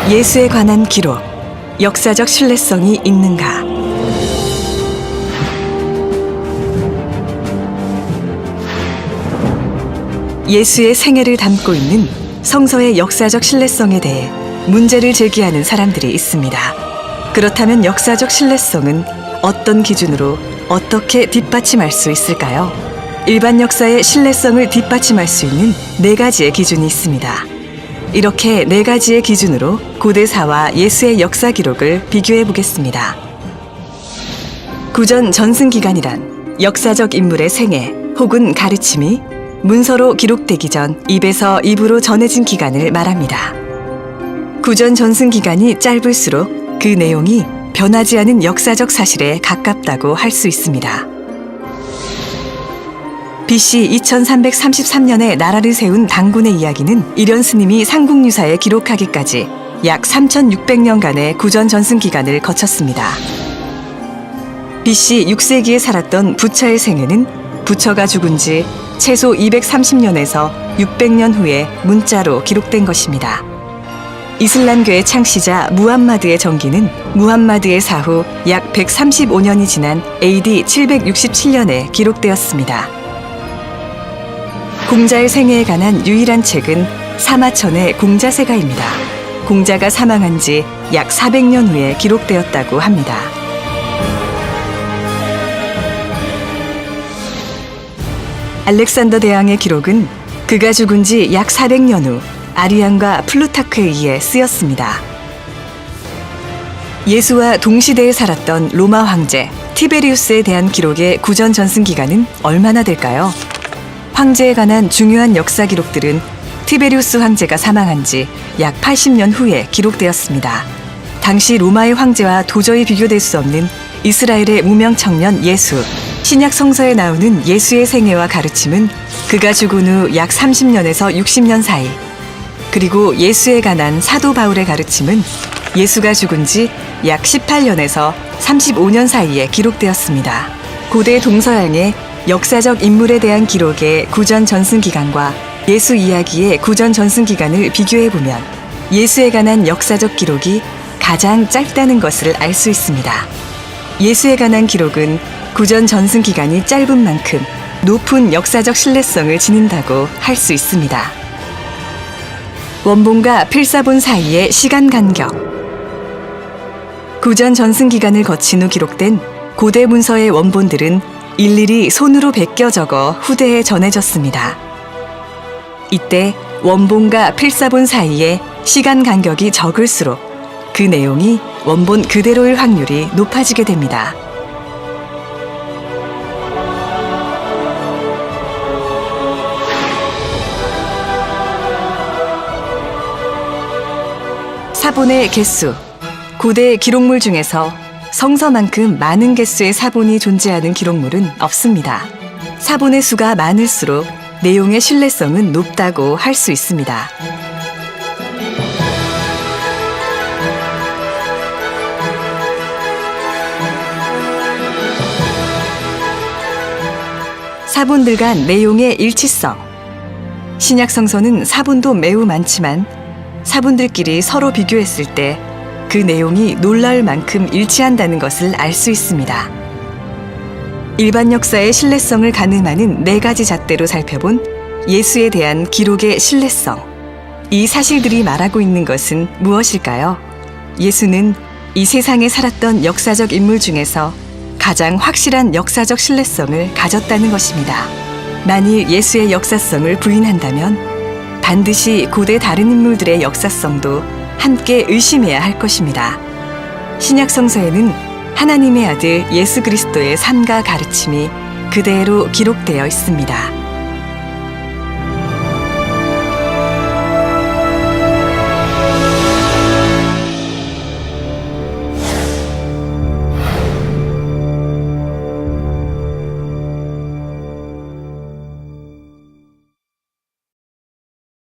예수에 관한 기록, 역사적 신뢰성이 있는가? 예수의 생애를 담고 있는 성서의 역사적 신뢰성에 대해 문제를 제기하는 사람들이 있습니다. 그렇다면 역사적 신뢰성은 어떤 기준으로 어떻게 뒷받침할 수 있을까요? 일반 역사의 신뢰성을 뒷받침할 수 있는 4가지의 기준이 있습니다. 이렇게 4가지의 기준으로 고대사와 예수의 역사 기록을 비교해 보겠습니다. 구전 전승기간이란 역사적 인물의 생애 혹은 가르침이 문서로 기록되기 전 입에서 입으로 전해진 기간을 말합니다. 구전 전승기간이 짧을수록 그 내용이 변하지 않은 역사적 사실에 가깝다고 할 수 있습니다. BC 2333년에 나라를 세운 당군의 이야기는 이련 스님이 삼국유사에 기록하기까지 약 3600년간의 구전 전승기간을 거쳤습니다. BC 6세기에 살았던 부처의 생애는 부처가 죽은 지 최소 230년에서 600년 후에 문자로 기록된 것입니다. 이슬람교의 창시자 무함마드의 전기는 무함마드의 사후 약 135년이 지난 AD 767년에 기록되었습니다. 공자의 생애에 관한 유일한 책은 사마천의 공자세가입니다. 공자가 사망한 지 약 400년 후에 기록되었다고 합니다. 알렉산더 대왕의 기록은 그가 죽은 지 약 400년 후 아리안과 플루타크에 의해 쓰였습니다. 예수와 동시대에 살았던 로마 황제 티베리우스에 대한 기록의 구전 전승 기간은 얼마나 될까요? 황제에 관한 중요한 역사 기록들은 티베리우스 황제가 사망한 지 약 80년 후에 기록되었습니다. 당시 로마의 황제와 도저히 비교될 수 없는 이스라엘의 무명 청년 예수, 신약 성서에 나오는 예수의 생애와 가르침은 그가 죽은 후 약 30년에서 60년 사이, 그리고 예수에 관한 사도 바울의 가르침은 예수가 죽은 지 약 18년에서 35년 사이에 기록되었습니다. 고대 동서양의 역사적 인물에 대한 기록의 구전 전승 기간과 예수 이야기의 구전 전승 기간을 비교해보면 예수에 관한 역사적 기록이 가장 짧다는 것을 알 수 있습니다. 예수에 관한 기록은 구전 전승 기간이 짧은 만큼 높은 역사적 신뢰성을 지닌다고 할 수 있습니다. 원본과 필사본 사이의 시간 간격. 구전 전승 기간을 거친 후 기록된 고대 문서의 원본들은 일일이 손으로 베껴 적어 후대에 전해졌습니다. 이때 원본과 필사본 사이의 시간 간격이 적을수록 그 내용이 원본 그대로일 확률이 높아지게 됩니다. 사본의 개수. 고대 기록물 중에서 성서만큼 많은 개수의 사본이 존재하는 기록물은 없습니다. 사본의 수가 많을수록 내용의 신뢰성은 높다고 할 수 있습니다. 사본들 간 내용의 일치성. 신약 성서는 사본도 매우 많지만 사본들끼리 서로 비교했을 때 그 내용이 놀라울 만큼 일치한다는 것을 알 수 있습니다. 일반 역사의 신뢰성을 가늠하는 4가지 잣대로 살펴본 예수에 대한 기록의 신뢰성. 이 사실들이 말하고 있는 것은 무엇일까요? 예수는 이 세상에 살았던 역사적 인물 중에서 가장 확실한 역사적 신뢰성을 가졌다는 것입니다. 만일 예수의 역사성을 부인한다면 반드시 고대 다른 인물들의 역사성도 함께 의심해야 할 것입니다. 신약 성서에는 하나님의 아들 예수 그리스도의 삶과 가르침이 그대로 기록되어 있습니다.